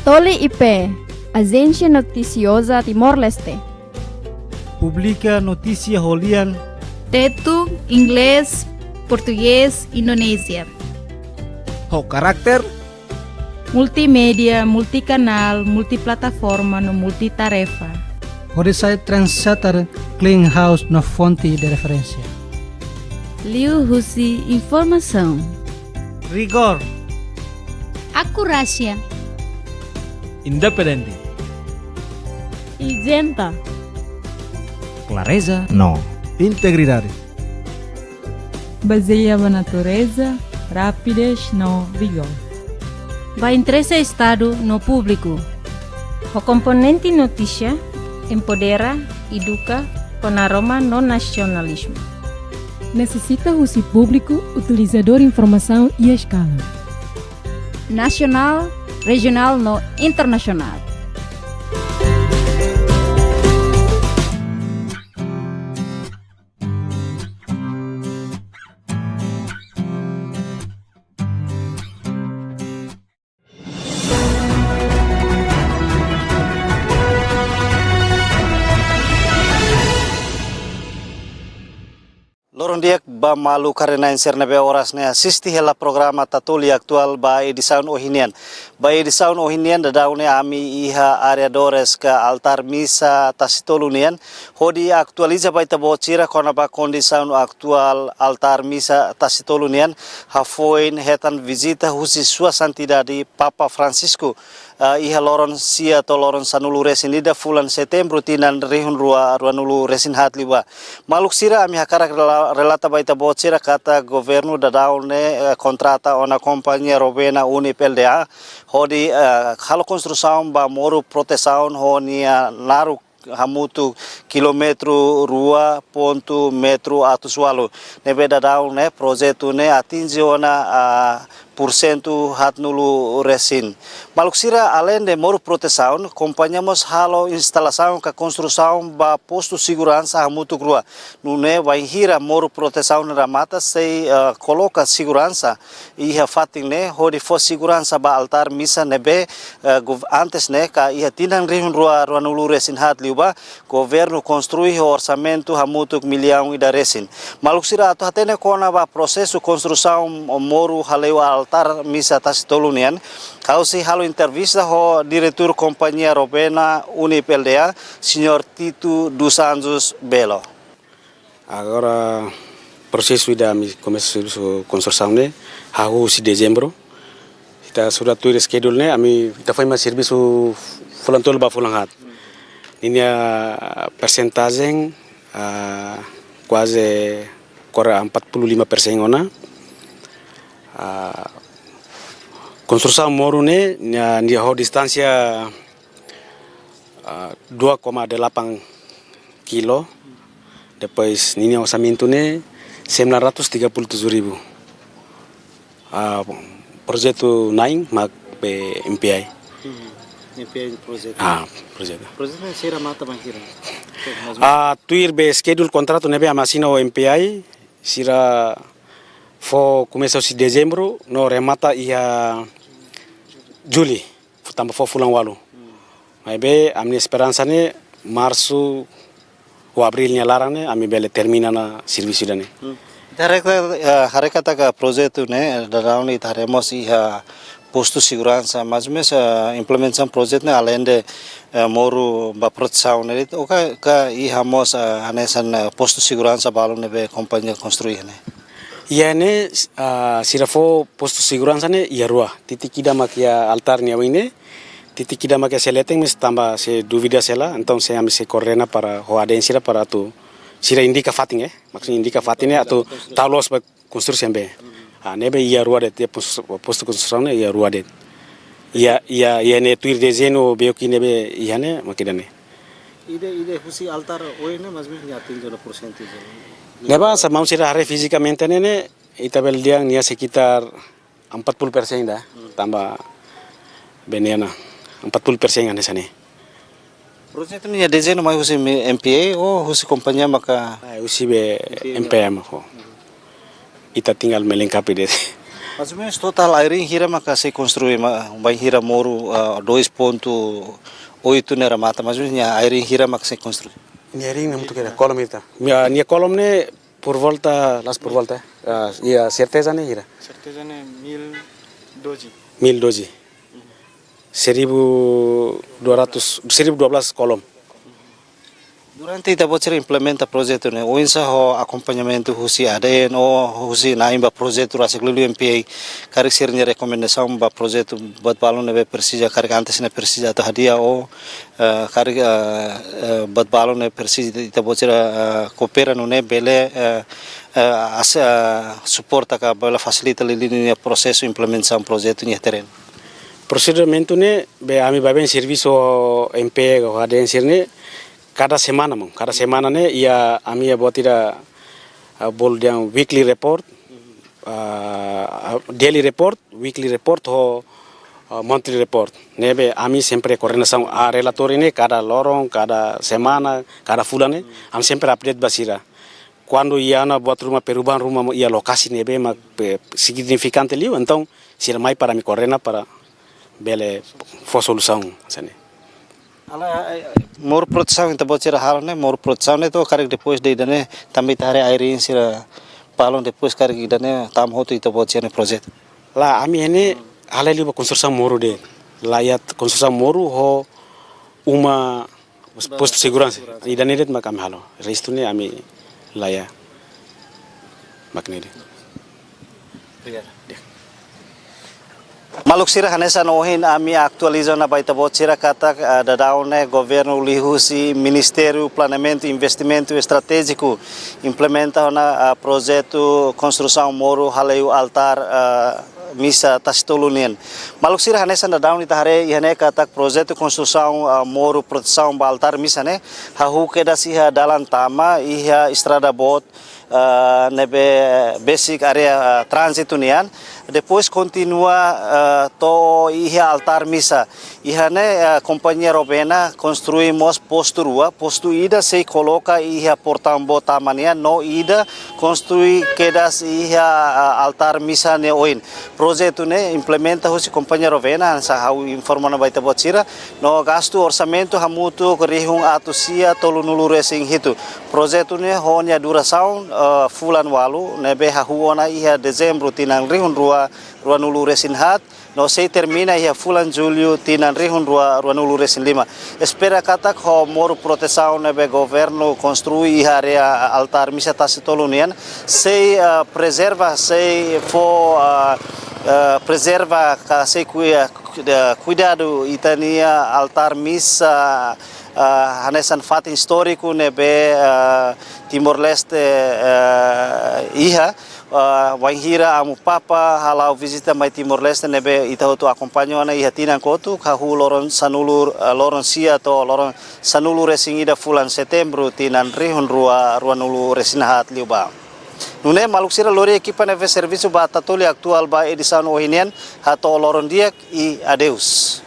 Toli IP, Agência Noticiosa Timor-Leste. Publica notícia holian. Tetu, inglês, português, Indonésia. Ho karakter. Multimédia, multicanal, multiplataforma no multitarefa. Hode site translator clean house na fonte de referência. Liu Husi informação. Rigor. Acurácia. Independente. Isenta. Clareza no. Integridade. Baseia na natureza, rapidez no rigor. Vai interesse Estado no público. O componente notícia empodera, educa, com aroma no nacionalismo. Necessita uso público, utilizador informação e escala. Nacional, regional no internacional. Loron diak ba malu karena inserne be oras ne asisti hela programa tatuli aktual ba edisaun ohinian. Ba edisaun ohinian da daune ami iha area dores ka altar misa tasitolunian. Hodi aktualiza ba ita bocira kona ba kondisaun aktual altar misa tasitolunian. Hafoin hetan visita husi sua santidade Papa Francisco. Iha loron sia to loron sanulu resin ida fulan Setembro tinan rihun nulu resin hatliba. Maluk sira ami hakarak relata baita bocira kata governo da daune kontrata ona kompanhia Rovena Unip LDA hodi halo construção ba moru proteção honia naru hamutu kilometro rua ponto metro atusualo nebe da daune projeto ne atinge ona porcento hat nulu resin. Maluk sira além de moro proteção, acompanhamos halo instalação ka construção ba posto segurança hamutu grua. Nune vai hira moro proteção na mata sei coloca segurança e fating ne hodi fo segurança ba altar misa nebe antes ne ka ia tinang rihun rua nulu resin hat liuba governo construi orçamento hamutu milhão ida resin. Maluk sira atu hatene kona ba processo construção moro haleu altar misa tasitolunian kausi halo entrevista ho diretor companhia Rovena Unip LDA senhor Tito dos Anjos Belo. Agora processo da começo construção né hahu si dezembro kita sudah tulis schedule né ami kita faz mais serviço fulan tol ba fulan hat ini percentage quase 45% ona construção moro né dia ho distância 2,8 kilo depois nini orçamento né 937.000 projeto 9 mak pe MPI projeto projeto projeto sira mata banhira tuir be schedule contrato nebe amasina o MPI sira fo começou si dezembro no remata ia Juli tambah fo fulang walu mai be amni esperança ne março o abril nya larang ne ami bele termina na serviço dane harekata ka projeto ne darauni taremos iha posto segurança mas implementação projeto ne além de moro ba proteção ne oka ka iha mos anesan posto segurança balon ne be companhia construir ne. Ia ne sirafo posto segurança ne ia rua titik kida makia altar ne wine titik kida makia seleteng mes tambah se duvida sela então se ami se correna para ho adensira para tu sira indica fating maksudnya indica fating atau talos ba construção be nebe ia rua de posto construção ne ia rua de ia ne tuir desenho beoki nebe ia ne makidane ide husi altar oine mas me nyatin jono porcentaje. Neba sa mau sira hari fisicamente nene itabel dia nia sekitar 40% dah tambah beniana 40% ane sane. Projeto ni desenho mai husi MPA o husi kompanhia maka husi be MPM ko. Ita tinggal melengkapi deh. Mais ou menos total airing hira maka se construir vai hira moru 2.8 nera mata, mais ou menos airing hira maka se construir. Niaring na muito que colom ita. Minha colom ne por volta, las por volta. Ia certeza ne hira. Certeza ne 1012. 1012. 1212 kolom. Durante ita bocor implementa projeto ne, oinsa ho acompanhamento husi ADN o husi naimba projeto rasik lulu MPA karik sirnya rekomendasi ba projeto buat balon nebe Persija karik antes ne Persija atau hadiah o karik buat balon ne Persija ita bocor kopera nune bele support ka bela facilita lili proseso implementação projeto nya terreno. Procedimento ne be ami baben serviço MPA o ADN sirne cada semana ne ia ami ya botira bol dia weekly report, daily report, weekly report ho monthly report. Nebe ami sempre coordenação a relator ini cada lorong, cada semana, cada fulane, am sempre update basira. Quando ia na buat perubahan rumah ia lokasi nebe mak significante liu, então sila mai para mi coordena para bele for solução sane. Ala mor produção então bocor hal ne mor produção ne to karik depois de dane também tare airin sira balon depois karik dane tam hotu itu bocor ne projeto. Lá ami ini halali ba construção moru de layat construção moru ho uma posto de segurança e danedet makam halo resto ne ami laya maknede. Maluk sira hanesa nohin ami atualiza na baita bocira kata dadaune governo lihusi Ministério Planeamento e Investimento Estratégico implementa na projeto construção moro haleu altar misa tastolunian. Maluk sira hanesa dadaun itahare ihane kata projeto construção moro proteção ba altar misa ne hahu keda siha dalan tama iha estrada bot nebe basic area transit unian depois continua to iha altar misa ihane companhia Rovena construímos posto rua posto ida se coloca iha portão botamania no ida construi quedas iha altar misa ne oin projeto ne implementa hosi companhia Rovena sa hau informana baita bocira no gasto orçamento hamutu rihung atusia tolunulu resing hitu projeto ne honya duração fulan walu nebe hahuona iha dezembro tinang rihun rua nulu resin hat no se termina iha fulan julho tinang rihun rua nulu resin lima espera katak ho moro proteção nebe governo construi iha area altar misa tasitolunian se preserva se for preserva se cuidado itania altar misa hanesan fatin histórico nebe Timor Leste iha Wanghira amu papa halau visita mai Timor Leste nebe itahotu acompanho na iha tinang kotu kahu loron sanulur loron sia to loron sanulur resingida fulan setembro tinan rihun rua nulu resinahat liuba. Nune maluk sira lori equipa neve serviço ba tatoli aktual ba edição ohinian hato loron diak I adeus.